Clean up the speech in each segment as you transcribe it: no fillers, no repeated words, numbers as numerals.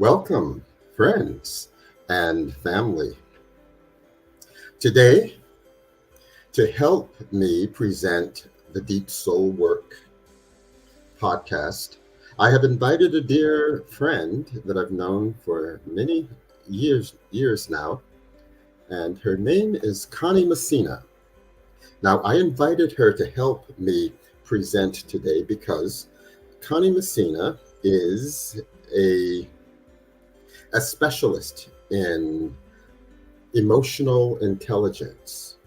Welcome, friends and family. Today, to help me present the Deep Soul Work podcast, I have invited a dear friend that I've known for many years now, and her name is Connie Messina. Now, I invited her to help me present today because Connie Messina is a specialist in emotional intelligence.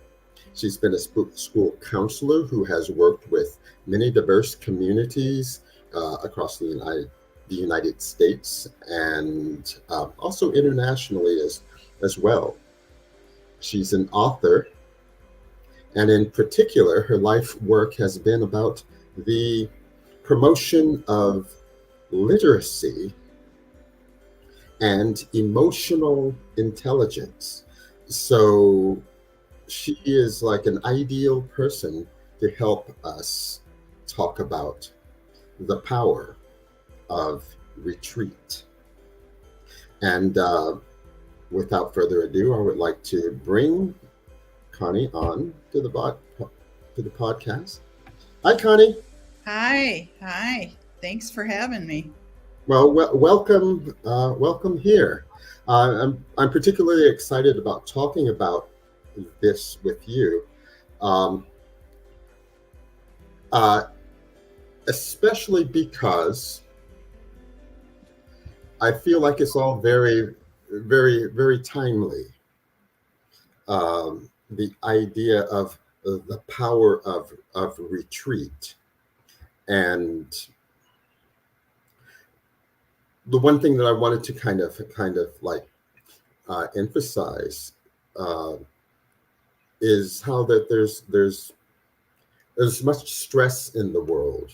She's been a school counselor who has worked with many diverse communities across the United States and also internationally as well. She's an author, and in particular, her life work has been about the promotion of literacy and emotional intelligence. So she is like an ideal person to help us talk about the power of retreat. And without further ado, I would like to bring Connie on to the podcast. Hi, Connie. Hi. Thanks for having me. Well, welcome here. I'm particularly excited about talking about this with you, um, uh, especially because I feel like it's all very timely. The idea of the power of retreat, and the one thing that I wanted to kind of like emphasize uh, is how that there's much stress in the world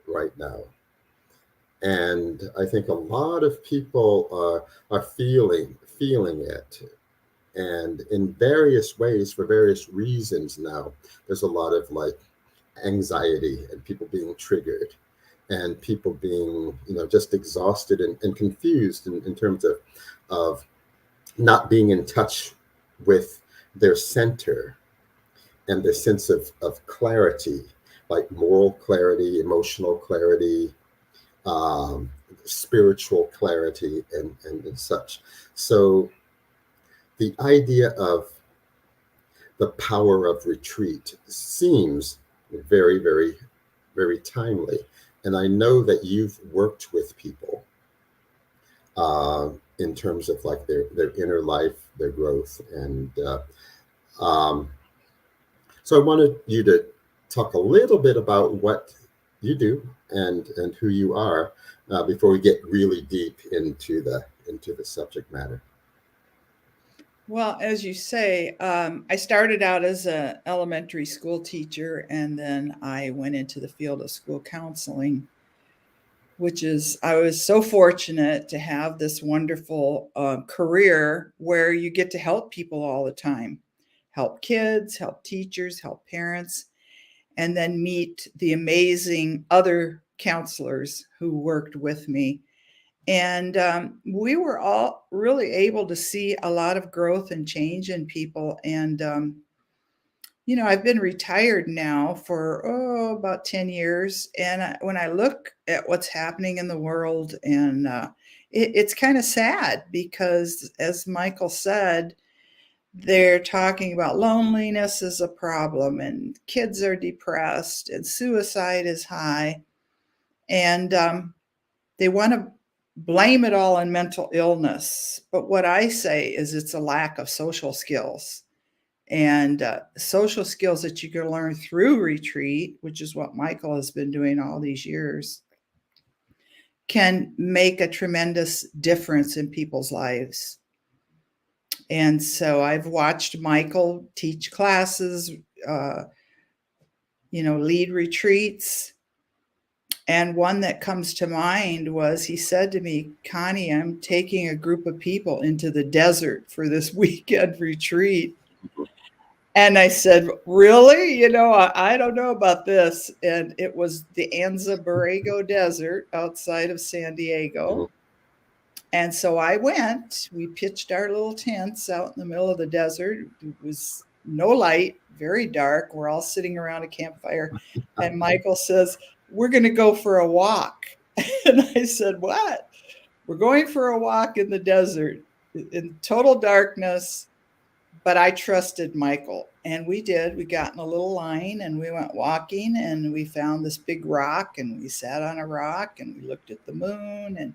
right now, and I think a lot of people are feeling it, and in various ways for various reasons. Now there's a lot of like anxiety and people being triggered and people being just exhausted and confused in terms of not being in touch with their center and their sense of clarity, like moral clarity, emotional clarity, um, spiritual clarity, and such. So the idea of the power of retreat seems very timely. And I know that you've worked with people in terms of like their inner life, their growth. And um, so I wanted you to talk a little bit about what you do and who you are before we get really deep into the subject matter. Well, as you say, I started out as an elementary school teacher, and then I went into the field of school counseling, I was so fortunate to have this wonderful career where you get to help people all the time, help kids, help teachers, help parents, and then meet the amazing other counselors who worked with me. And we were all really able to see a lot of growth and change in people. And, I've been retired now for, about 10 years. And when I look at what's happening in the world, and it's kind of sad because, as Michael said, they're talking about loneliness is a problem, and kids are depressed, and suicide is high. And they want to blame it all on mental illness. But what I say is it's a lack of social skills. And social skills that you can learn through retreat, which is what Michael has been doing all these years, can make a tremendous difference in people's lives. And so I've watched Michael teach classes, lead retreats. And one that comes to mind was he said to me, Connie, I'm taking a group of people into the desert for this weekend retreat. And I said, really? I don't know about this. And it was the Anza Borrego Desert outside of San Diego. And so I went. We pitched our little tents out in the middle of the desert. It was no light, very dark. We're all sitting around a campfire. And Michael says, "We're going to go for a walk." And I said, "What?" "We're going for a walk in the desert in total darkness." But I trusted Michael, and we did. We got in a little line and we went walking, and we found this big rock, and we sat on a rock and we looked at the moon, and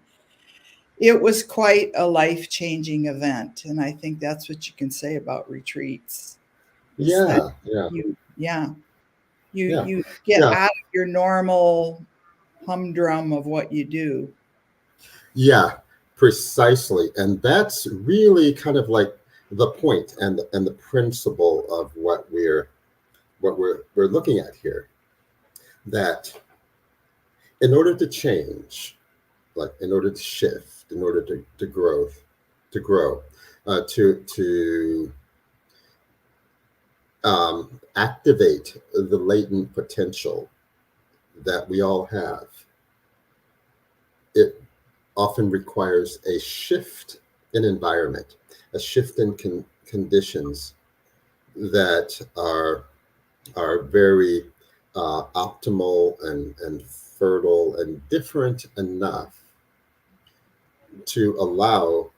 it was quite a life-changing event. And I think that's what you can say about retreats, is that Yeah, yeah, yeah, you yeah, you get yeah, out of your normal humdrum of what you do. yeah, precisely. And that's really kind of like the point and the principle of what we're looking at here. That in order to change, like in order to shift, in order to grow, to activate the latent potential that we all have, it often requires a shift in environment, a shift in conditions that are very optimal and fertile and different enough to allow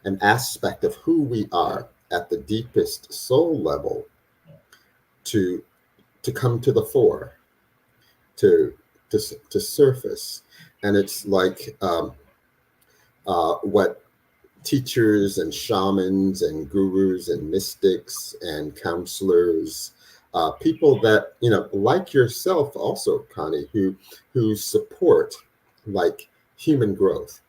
an aspect of who we are at the deepest soul level to to come to the fore, to to surface. And it's like what teachers and shamans and gurus and mystics and counselors, people that, like yourself also, Connie, who support like human growth,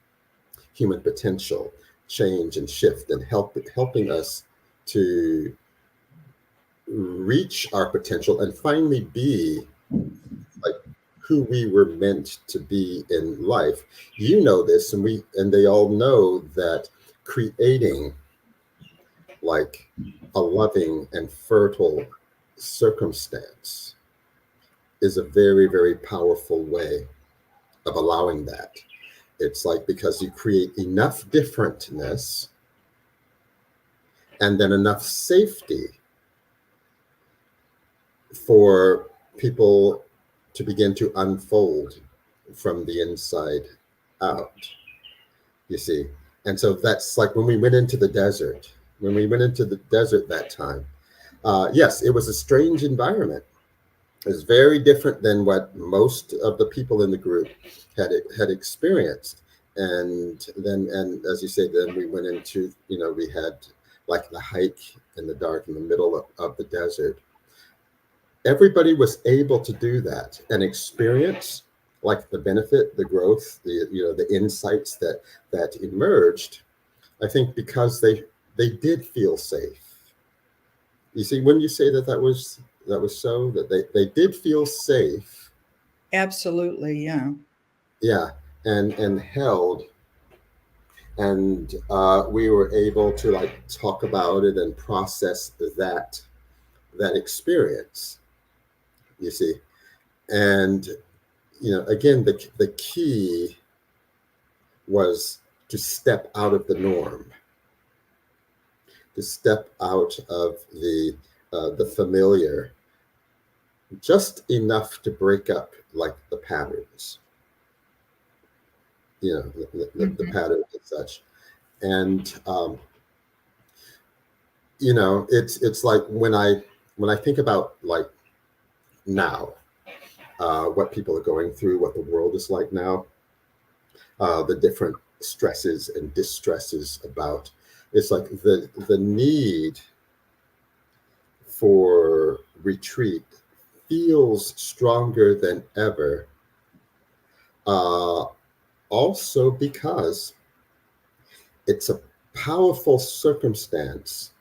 human potential, change and shift, and helping us to reach our potential and finally be like who we were meant to be in life. You know this, and they all know that creating like a loving and fertile circumstance is a very, very powerful way of allowing that. It's like because you create enough differentness and then enough safety for people to begin to unfold from the inside out, you see. And so that's like when we went into the desert, that time. Yes, it was a strange environment. It was very different than what most of the people in the group had experienced. And as you say, then we went into, we had like the hike in the dark in the middle of the desert. Everybody was able to do that and experience like the benefit, the growth, the insights that emerged. I think because they did feel safe. You see, when you say that was so, that they did feel safe, Absolutely, yeah. yeah, and held, and we were able to like talk about it and process that experience. You see, and again, the key was to step out of the norm, to step out of the familiar, just enough to break up like the patterns, the Mhm. patterns and such. And it's like when I think about like now, what people are going through, what the world is like now, the different stresses and distresses about. It's like the need for retreat feels stronger than ever. Uh, Also because it's a powerful circumstance,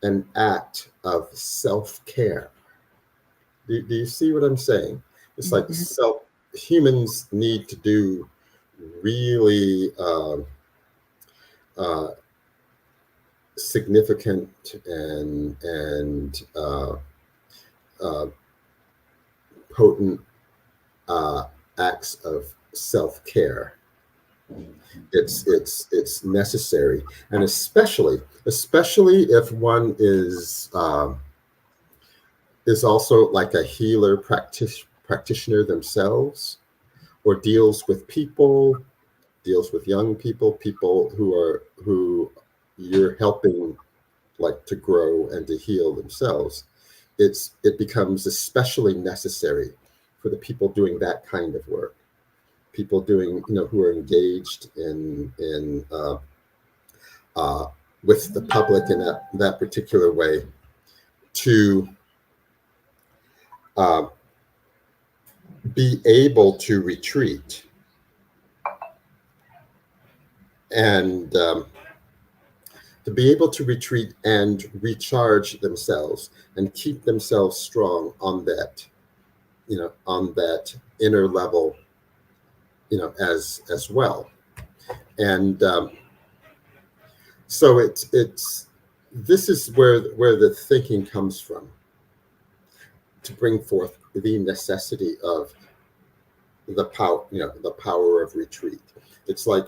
an act of self-care. Do you see what I'm saying? It's like Mhm. humans need to do really uh, significant and uh, potent uh, acts of self care It's necessary, and especially if one is also like a healer practitioner themselves, or deals with young people, people who you're helping, like, to grow and to heal themselves. It becomes especially necessary for the people doing that kind of work, people doing, who are engaged uh, with the public in that particular way, to uh, be able to retreat and to be able to retreat and recharge themselves and keep themselves strong on that, on that inner level, as well. And so it's this is where the thinking comes from, to bring forth the necessity of the power of retreat. It's like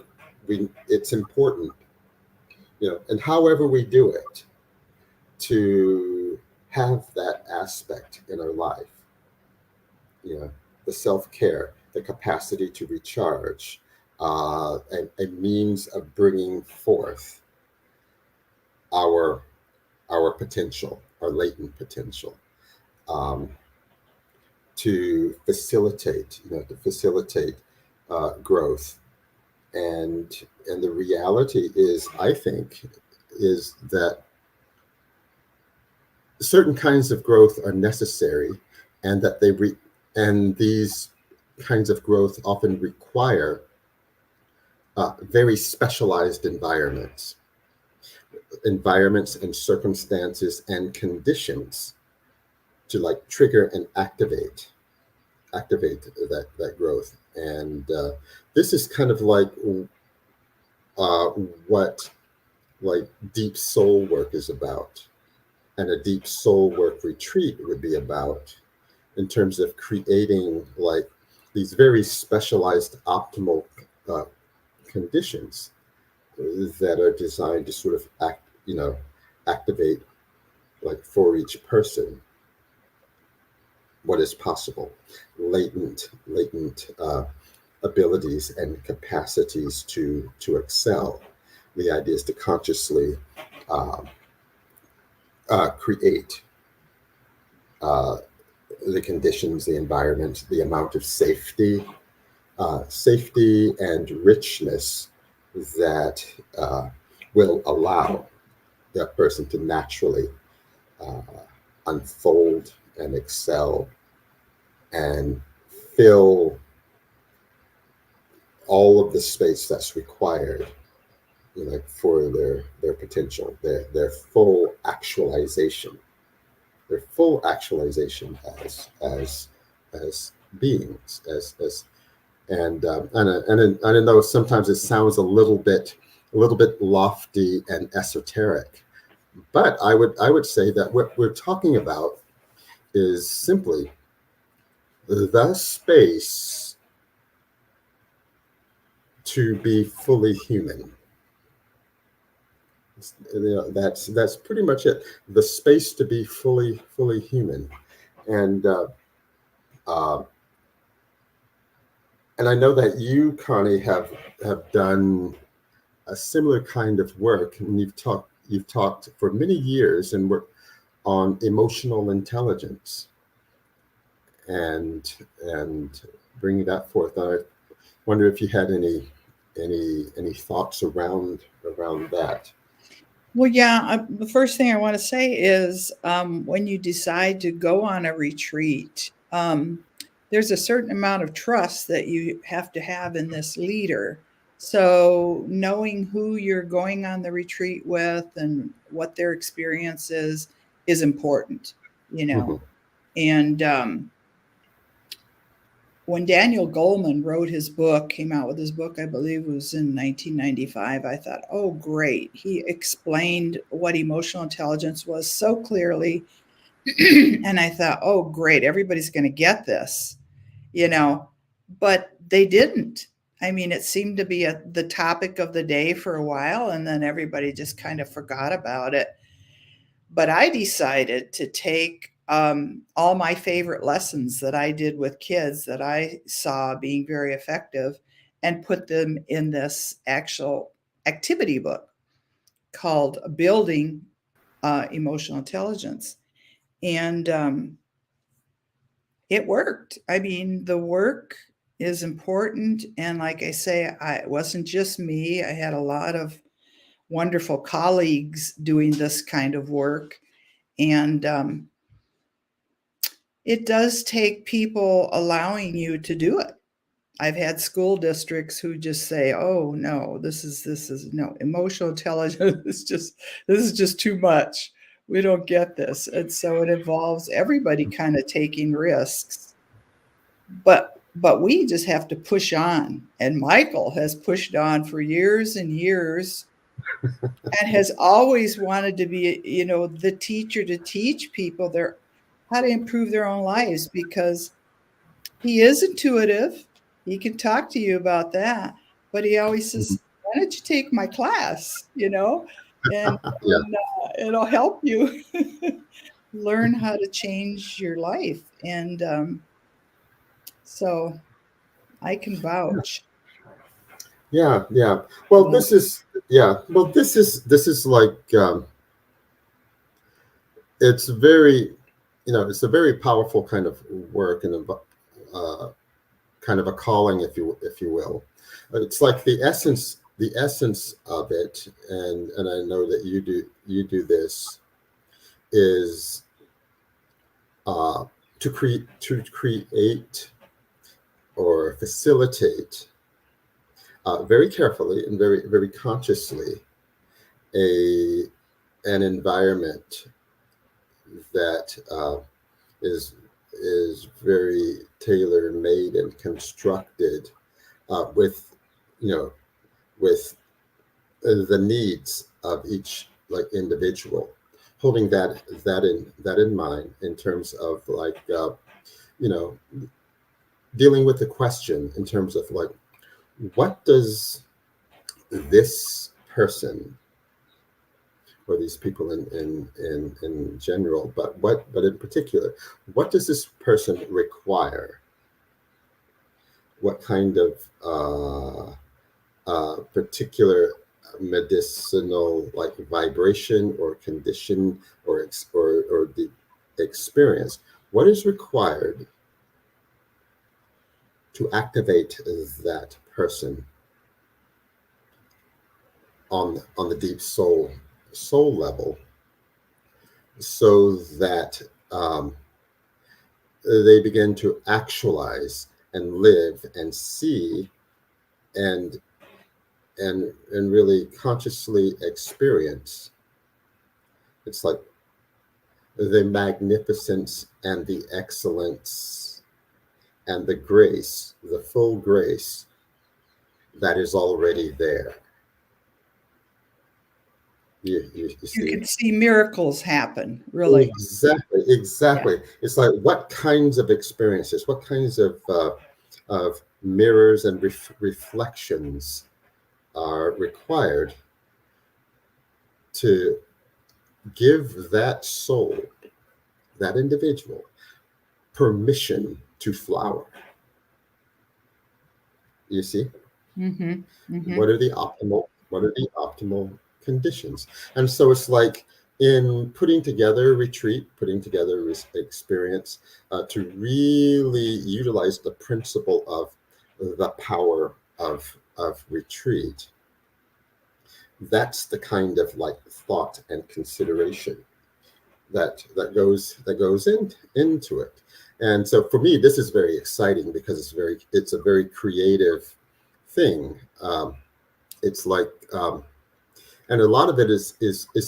it's important, and however we do it, to have that aspect in our life, the self-care, the capacity to recharge, a means of bringing forth our our potential, our latent potential, um, to facilitate growth. And the reality is, I think, is that certain kinds of growth are necessary, and that and these kinds of growth often require very specialized environments and circumstances and conditions to, like, trigger and activate that growth. And this is kind of like uh, what, like, deep soul work is about, and a deep soul work retreat would be about, in terms of creating, like, these very specialized optimal uh, conditions that are designed to sort of activate, like, for each person, what is possible, latent abilities and capacities to excel. The idea is to consciously uh, create uh, the conditions, the environment, the amount of safety and richness that will allow that person to naturally uh, unfold and excel and fill all of the space that's required, for their potential, their full actualization, as beings, as and I know sometimes it sounds a little bit lofty and esoteric, but I would say that what we're talking about is simply the space to be fully human. That's pretty much it. The space to be fully human, and uh, and I know that you, Connie, have done a similar kind of work, and you've talked for many years and worked on emotional intelligence, and bringing that forth. I wonder if you had any thoughts around that. Well, yeah, the first thing I want to say is when you decide to go on a retreat, there's a certain amount of trust that you have to have in this leader. So, knowing who you're going on the retreat with and what their experience is important, you know. Hmm. And when Daniel Goleman came out with his book, I believe it was in 1995, I thought, oh, great. He explained what emotional intelligence was so clearly. And I thought, oh, great. Everybody's going to get this, you know, but they didn't. I mean, it seemed to be the topic of the day for a while, and then everybody just kind of forgot about it. But I decided to take all my favorite lessons that I did with kids that I saw being very effective and put them in this actual activity book called Building Emotional Intelligence. And it worked. I mean, the work is important. And like I say, it wasn't just me, I had a lot of wonderful colleagues doing this kind of work. And it does take people allowing you to do it. I've had school districts who just say, "Oh no, this is no emotional intelligence. This is just too much. We don't get this." And so it involves everybody kind of taking risks. But we just have to push on. And Michael has pushed on for years and years and has always wanted to be, the teacher to teach people how to improve their own lives, because he is intuitive. He can talk to you about that, but he always Mhm. says, "Why don't you take my class?" And, Yeah, it'll help you learn how to change your life. And so I can vouch. yeah, yeah. Well, Yeah. this is yeah. Well, this is like it's very, it's a very powerful kind of work and kind of a calling, if you will. It's like the essence of it, and I know that you do this is uh, to create or facilitate very carefully and very very consciously a an environment that is very tailor made and constructed with you know with the needs of each like individual, holding that in mind in terms of like you know dealing with the question in terms of like what does this person or these people in general, but in particular, what does this person require? What kind of particular medicinal like vibration or condition or the experience? What is required to activate that person on the deep soul level, so that they begin to actualize and live and see and and really consciously experience. It's like the magnificence and the excellence and the grace, the full grace that is already there. You You see? can see miracles happen, really. Exactly, Yeah. exactly. It's like what kinds of experiences, what kinds of mirrors and reflections are required to give that soul, that individual, permission to flower. You see, Mhm. what Mhm. are the optimal conditions? And so it's like in putting together a retreat, putting together experience to really utilize the principle of the power of retreat. That's the kind of like thought and consideration that goes into it. And so for me, this is very exciting because it's a very creative thing. It's like and a lot of it is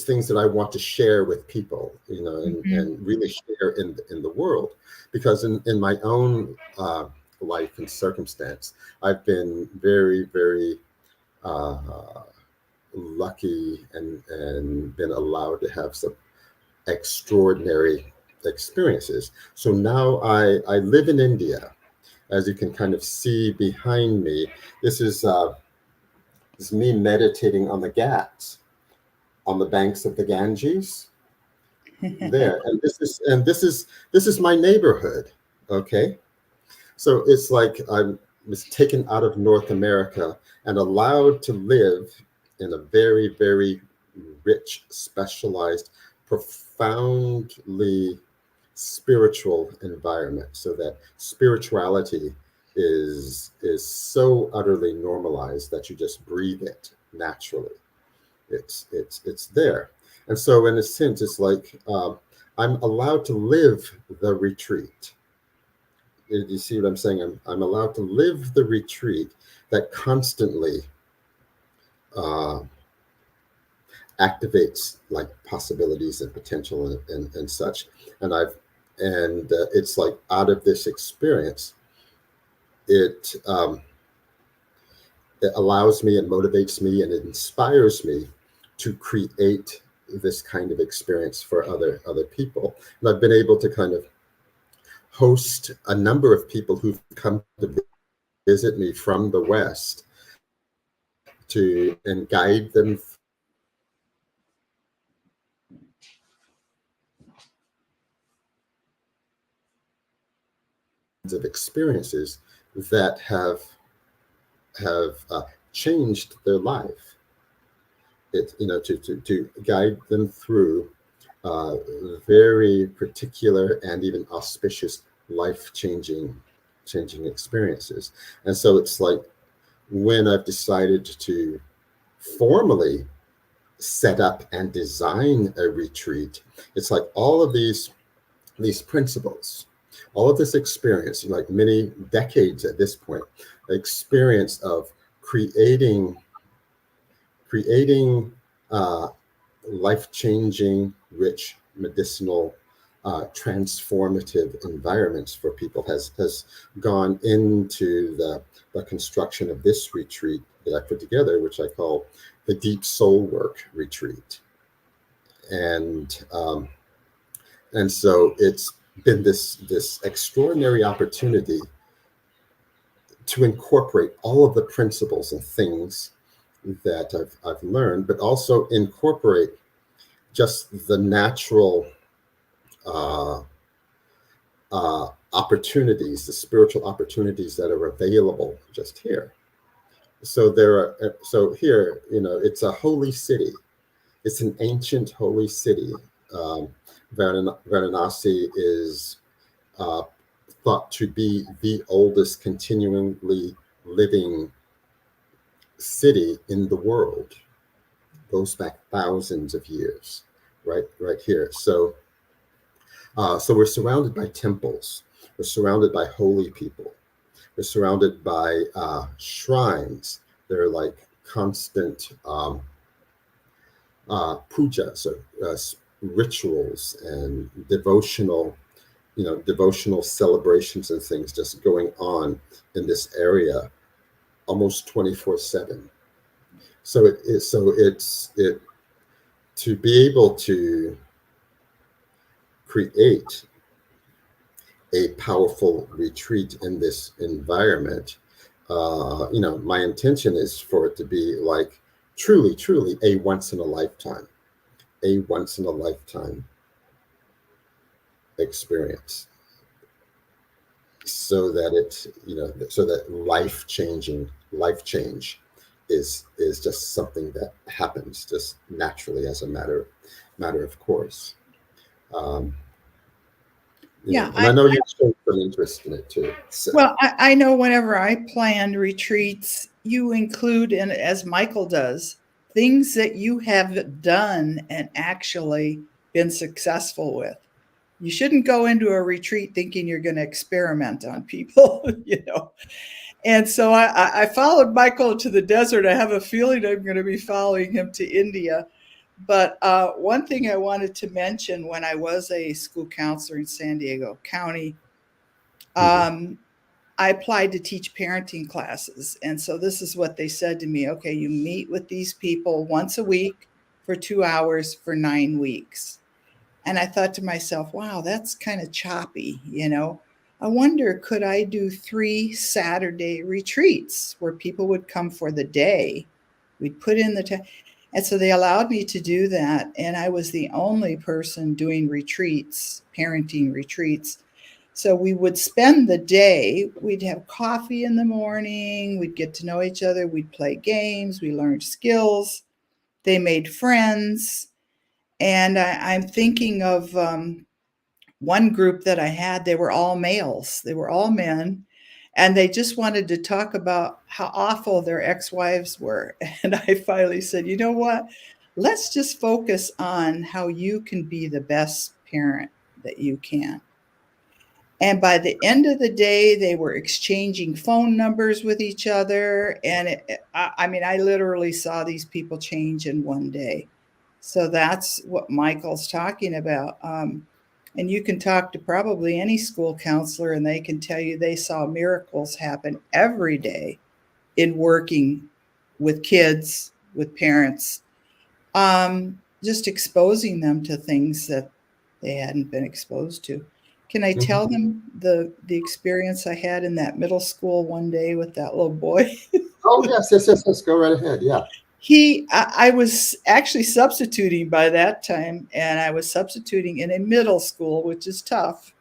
things that I want to share with people, Mhm. and really share in the world, because in my own life and circumstance, I've been very very uh, lucky and been allowed to have some extraordinary experiences. So now I live in India, as you can kind of see behind me, this is me meditating on the Ghats, on the banks of the Ganges. There, and this is my neighborhood. Okay, so it's like I was taken out of North America and allowed to live in a very, very rich, specialized, profoundly spiritual environment. So that spirituality is so utterly normalized that you just breathe it naturally. It's there. And so in a sense, it's like I'm allowed to live the retreat. You see what I'm saying? I'm allowed to live the retreat that constantly uh, activates like possibilities and potential and such. And it's like out of this experience, it it allows me and motivates me and it inspires me to create this kind of experience for other people. And I've been able to kind of host a number of people who've come to visit me from the West to and guide them of experiences that have changed their life. It to guide them through very particular and even auspicious life changing experiences. And so it's like when I've decided to formally set up and design a retreat, it's like all of these principles, all of this experience, like many decades at this point, experience of creating uh, life-changing, rich, medicinal, transformative environments for people has gone into the construction of this retreat that I put together, which I call the Deep Soul Work Retreat. And so it's been this extraordinary opportunity to incorporate all of the principles and things that I've learned, but also incorporate just the natural uh, opportunities, the spiritual opportunities that are available just here. So here, it's a holy city. It's an ancient holy city. Um, Varanasi is uh, thought to be the oldest continually living city in the world. Goes back thousands of years, right here. So we're surrounded by temples. We're surrounded by holy people. We're surrounded by shrines. They're like constant pujas, so rituals and devotional celebrations and things just going on in this area almost 24/7. So it is. So it to be able to create a powerful retreat in this environment. My intention is for it to be like truly, truly a once in a lifetime experience, so that so that life change is just something that happens just naturally as a matter of course. Um, Yeah, and I know you showed some interest in it too. So, well, I know whenever I plan retreats, you include, and as Michael does, things that you have done and actually been successful with. You shouldn't go into a retreat thinking you're going to experiment on people, And so I followed Michael to the desert. I have a feeling I'm going to be following him to India. But one thing I wanted to mention when I was a school counselor in San Diego County, mhm. um, I applied to teach parenting classes. And so this is what they said to me. Okay, you meet with these people once a week for 2 hours for 9 weeks. And I thought to myself, wow, that's kind of choppy. I wonder, could I do 3 Saturday retreats where people would come for the day? We'd put in the time. And so they allowed me to do that. And I was the only person doing retreats, parenting retreats. So we would spend the day, we'd have coffee in the morning, we'd get to know each other, we'd play games, we learned skills, they made friends. And I'm thinking of one group that I had, they were all males, they were all men, and they just wanted to talk about how awful their ex-wives were. And I finally said, you know what? Let's just focus on how you can be the best parent that you can. And by the end of the day, they were exchanging phone numbers with each other. And I mean, I literally saw these people change in one day. So that's what Michael's talking about. And you can talk to probably any school counselor, and they can tell you they saw miracles happen every day in working with kids, with parents, just exposing them to things that they hadn't been exposed to. Can I Mhm. tell them the experience I had in that middle school one day with that little boy? Oh, yes, yes, yes, yes. Go right ahead. Yeah. I was actually substituting by that time, and I was substituting in a middle school, which is tough.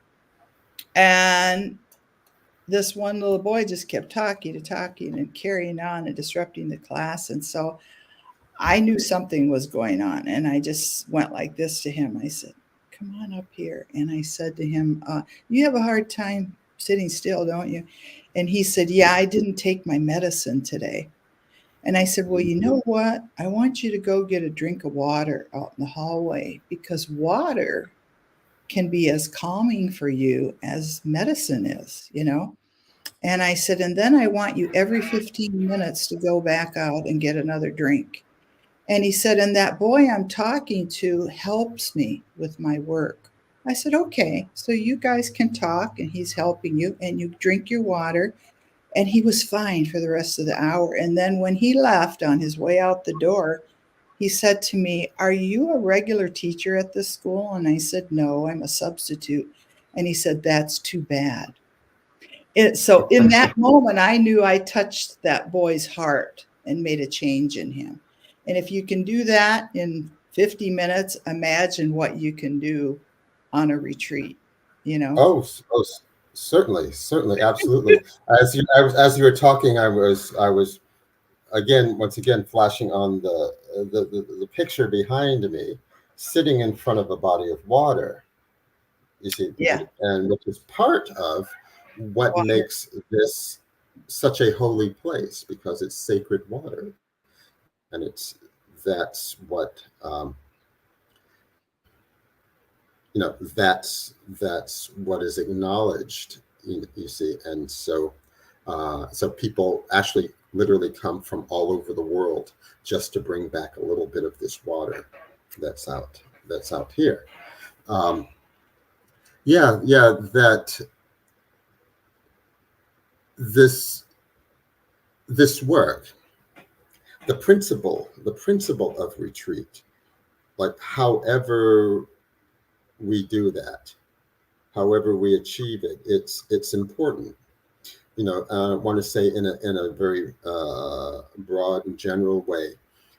And this one little boy just kept talking and talking and carrying on and disrupting the class. And so I knew something was going on, and I just went like this to him. I said, "Come on up here." And I said to him, "You have a hard time sitting still, don't you?" And he said, "Yeah, I didn't take my medicine today." And I said, "Well, you Mhm. know what? I want you to go get a drink of water out in the hallway, because water can be as calming for you as medicine is, you know?" And I said, "And then I want you every 15 minutes to go back out and get another drink." And he said, "And that boy I'm talking to helps me with my work." I said, "Okay, so you guys can talk and he's helping you, and you drink your water." And he was fine for the rest of the hour. And then when he left on his way out the door, he said to me, "Are you a regular teacher at this school?" And I said, "No, I'm a substitute." And he said, "That's too bad." So in that moment, I knew I touched that boy's heart and made a change in him. And if you can do that in 50 minutes, imagine what you can do on a retreat, you know? Oh, certainly, certainly, absolutely. As you were talking, I was again, once again, flashing on the picture behind me, sitting in front of a body of water. You see, Yeah. and which is part of what Water. makes this such a holy place, because it's sacred water, and that's what that's what is acknowledged. You see, and so people actually literally come from all over the world just to bring back a little bit of this water that's out here. Um, yeah, that this this work, the principle of retreat, like however we do that, however we achieve it, it's important. I want to say in a very broad and general way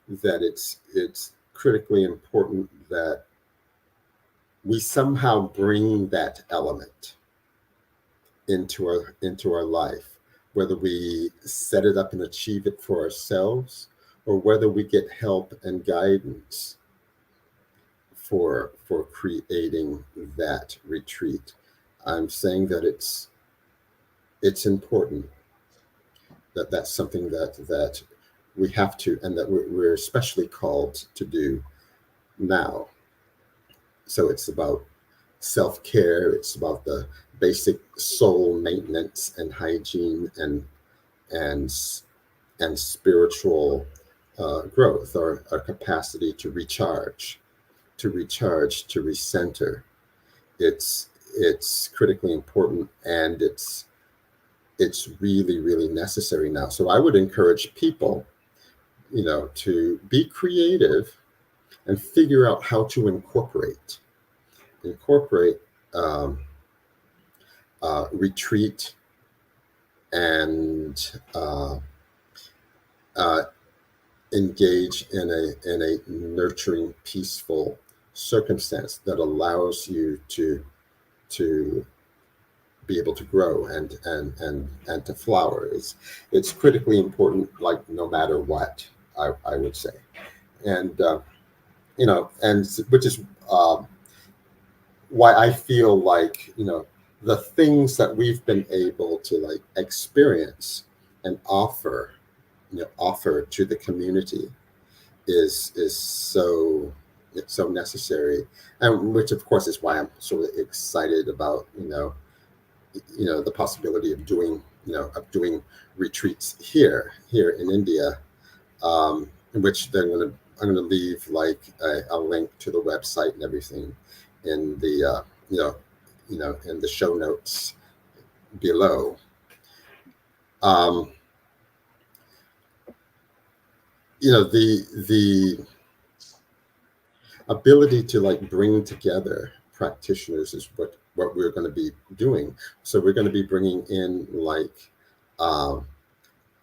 that it's critically important that we somehow bring that element into our life, whether we set it up and achieve it for ourselves, or whether we get help and guidance for creating that retreat. I'm saying that it's important that that's something that we have to, and that we're especially called to do now. So it's about self-care, it's about the basic soul maintenance and hygiene, and and spiritual growth, or our capacity to recenter. It's critically important, and it's really, really necessary now. So I would encourage people, to be creative and figure out how to incorporate um, retreat and uh, engage in a nurturing, peaceful circumstance that allows you to be able to grow and to flower. It's critically important, like no matter what, I would say. And and which is um, why I feel like the things that we've been able to like experience and offer to the community is so it's so necessary, and which of course is why I'm sort of excited about the possibility of doing retreats here in India, in which I'm going to leave like a link to the website and everything in the in the show notes below. Um, the ability to like bring together practitioners is what we're going to be doing. So we're going to be bringing in like um,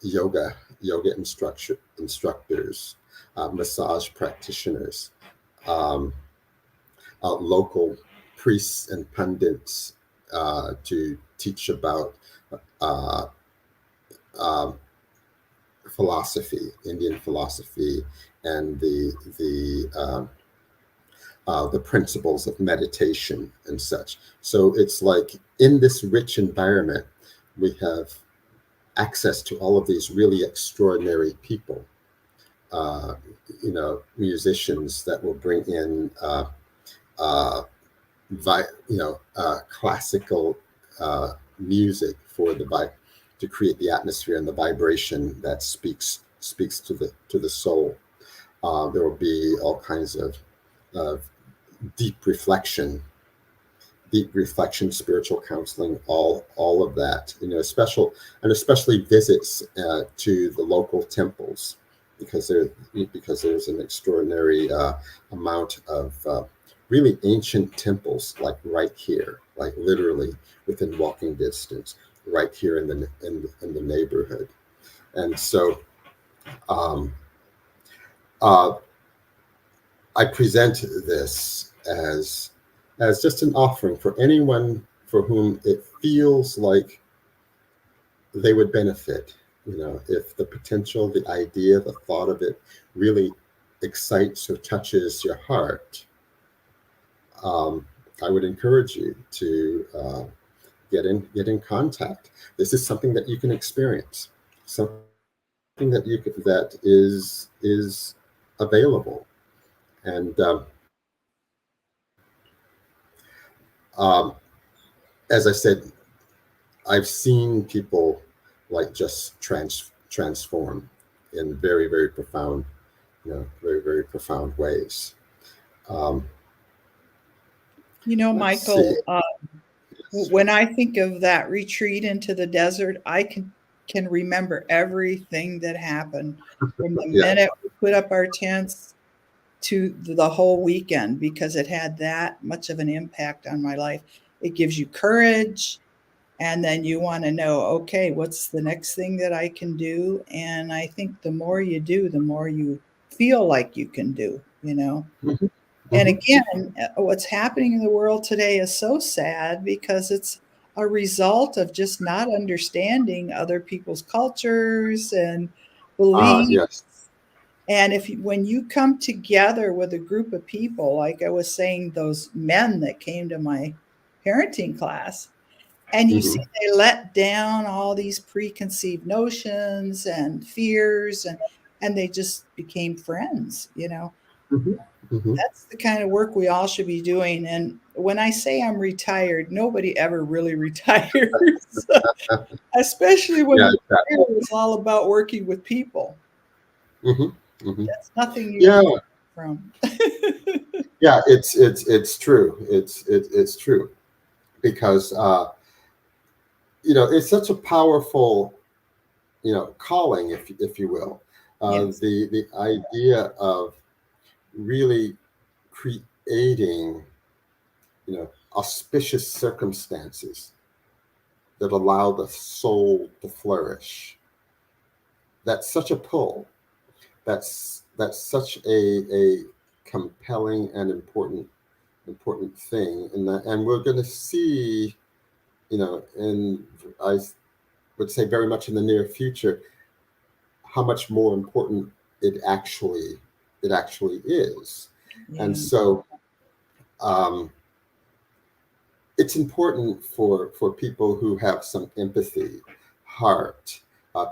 yoga instructors, massage practitioners, um, local priests and pundits to teach about uh, um, philosophy, Indian philosophy, and the principles of meditation and such. So it's like in this rich environment, we have access to all of these really extraordinary people, uh, musicians that will bring in uh, classical music for to create the atmosphere and the vibration that speaks to the soul. There will be all kinds of deep reflection, spiritual counseling, all of that. Especially visits to the local temples, because there's an extraordinary amount of really ancient temples, like right here, like literally within walking distance, right here in the neighborhood. And so um, uh, I present this as just an offering for anyone for whom it feels like they would benefit. If the potential, the idea, the thought of it really excites or touches your heart, um, I would encourage you to get in contact. This is something that you can experience, something that is available, and um, as I said, I've seen people like just transform in very, very profound, very, very profound ways. Um, let's see. Michael, when I think of that retreat into the desert, I can remember everything that happened from the Yeah. minute we put up our tents to the whole weekend, because it had that much of an impact on my life. It gives you courage, and then you want to know, okay, what's the next thing that I can do? And I think the more you do, the more you feel like you can do. Mm-hmm. And Mm-hmm. again, what's happening in the world today is so sad, because it's a result of just not understanding other people's cultures and beliefs. Yes. And when you come together with a group of people, like I was saying, those men that came to my parenting class, and you see Mm-hmm. they let down all these preconceived notions and fears, and they just became friends. Mm-hmm. Mm-hmm. That's the kind of work we all should be doing. And when I say I'm retired, nobody ever really retires, especially when Yeah. your Exactly. career is all about working with people. Mm-hmm. Mm-hmm. That's nothing you Yeah. ever from. Yeah. It's true. It's true, because it's such a powerful calling, if you will. Yes. The idea of really creating auspicious circumstances that allow the soul to flourish. That's such a pull. That's such a compelling and important thing, and we're going to see, and I would say very much in the near future, how much more important it actually is. And Yeah. so um, it's important for people who have some empathy, heart,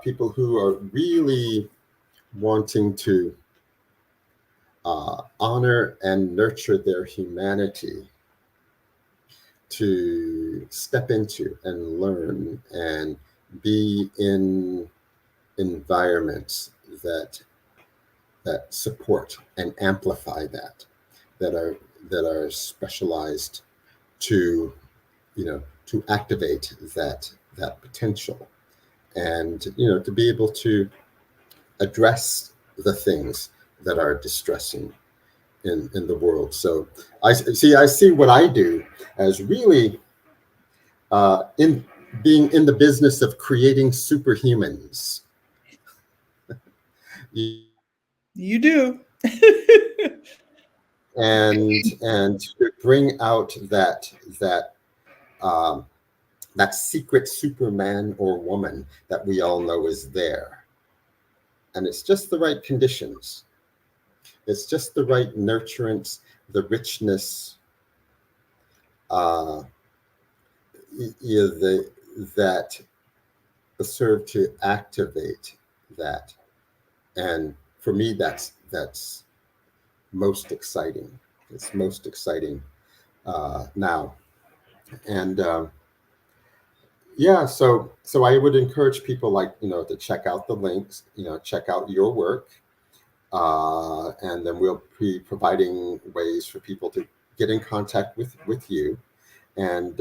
people who are really wanting to honor and nurture their humanity, to step into and learn and be in environments that support and amplify that are that are specialized to to activate that potential, and to be able to address the things that are distressing in the world. So I see what I do as really in being in the business of creating superhumans. You do. And to bring out that um, that secret Superman or woman that we all know is there, and it's just the right conditions. It's just the right nurturance, the richness, uh, that serve to activate that. And for me, that's most exciting. It's most exciting now. And yeah, so I would encourage people, like, to check out the links, check out your work, and then we'll be providing ways for people to get in contact with you, and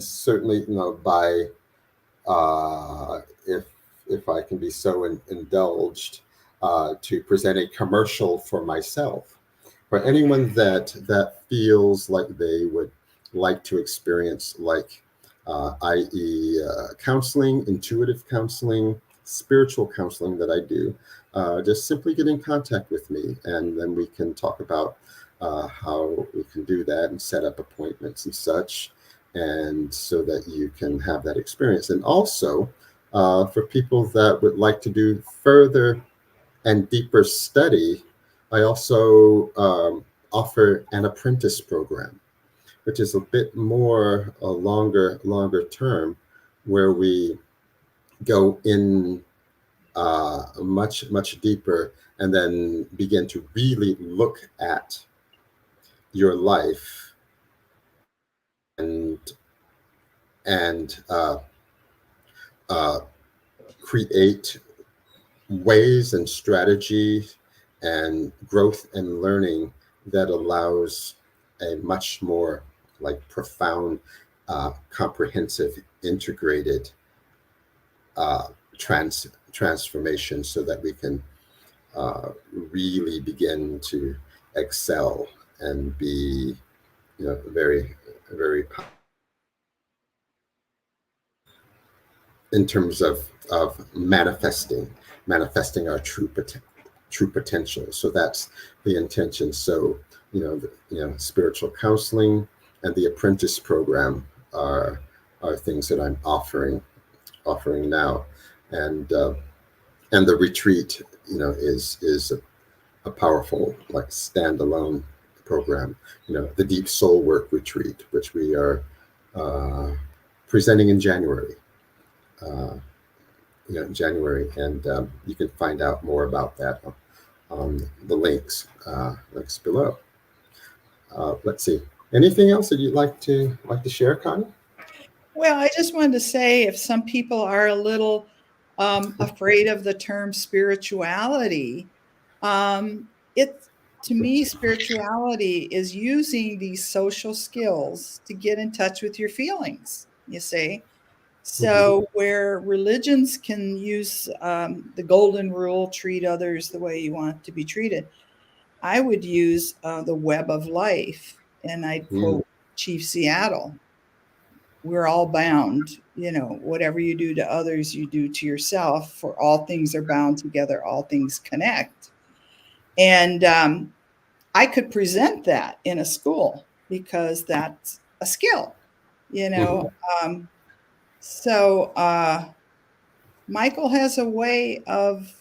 certainly, by if I can be so indulged, to present a commercial for myself, for anyone that feels like they would like to experience, like, i.e., counseling, intuitive counseling, spiritual counseling that I do. Just simply get in contact with me, and then we can talk about how we can do that and set up appointments and such, and so that you can have that experience. And also, for people that would like to do further and deeper study, I also offer an apprentice program, which is a bit more a longer term, where we go in much deeper, and then begin to really look at your life, and and uh, create ways and strategies and growth and learning that allows a much more, like, profound, comprehensive, integrated uh, transformation, so that we can really begin to excel and be, very, very, in terms of manifesting our true potential. So that's the intention. So, spiritual counseling and the apprentice program are things that I'm offering now, and the retreat, is a powerful, like, standalone program. The Deep Soul Work Retreat, which we are uh, presenting in January. Uh, January, and you can find out more about that on the links below. Let's see. Anything else that you'd like to share, Connie? Well, I just wanted to say, if some people are a little afraid of the term spirituality, it to me, spirituality is using these social skills to get in touch with your feelings. You see, Mm-hmm. so where religions can use the golden rule, treat others the way you want to be treated, I would use the web of life, and I'd Mm. quote Chief Seattle. we're all bound. Whatever you do to others, you do to yourself. For all things are bound together, all things connect. And I could present that in a school because that's a skill, you Mhm. know. So Michael has a way of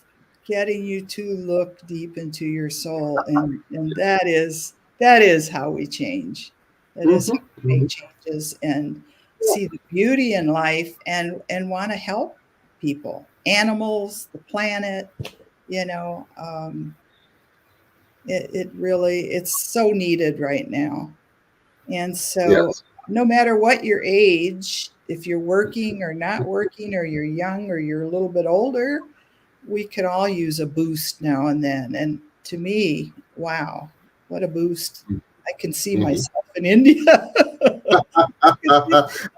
getting you to look deep into your soul, and that is how we change. That is how Mhm. we make Mhm. changes and see the beauty in life and want to help people, animals, the planet. You know, it really it's so needed right now. And so, Yes. no matter what your age, if you're working or not working, or you're young or you're a little bit older, we could all use a boost now and then. And to me, wow, what a boost. I can see Mhm. myself in India.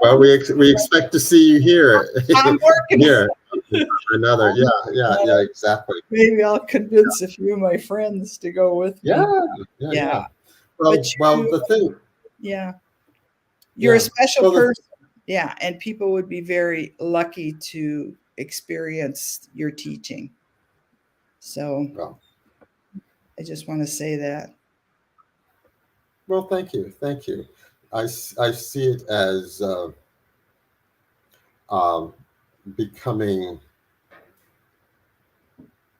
Well, we expect to see you here I'm working. here for another. Yeah, yeah, yeah, exactly. Maybe I'll convince a few of my friends to go with Yeah, me. yeah, Yeah. yeah. But Well, the thing, yeah, you're a yeah. special Well, person. Yeah, and people would be very lucky to experience your teaching. So well, I just want to say that. well, thank you, thank you. I see it as um, becoming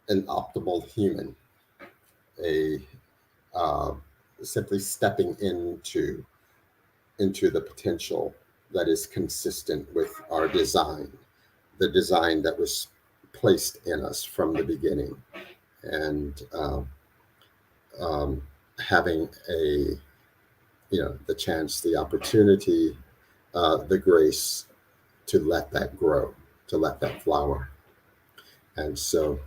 an optimal human, a uh, simply stepping into the potential that is consistent with our design, the design that was placed in us from the beginning, and um, having the chance, the opportunity, the grace to let that grow, to let that flower. And so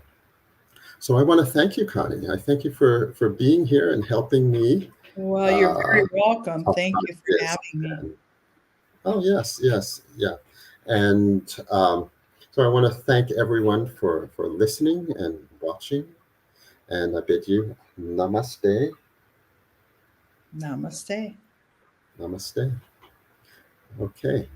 I want to thank you, Connie. I thank you for being here and helping me Well, you're uh, very welcome. talk Thank about you for this. having me. And, oh yes, yes, yeah. And so I want to thank everyone for listening and watching. And I bid you namaste, Namaste. namaste. Okay.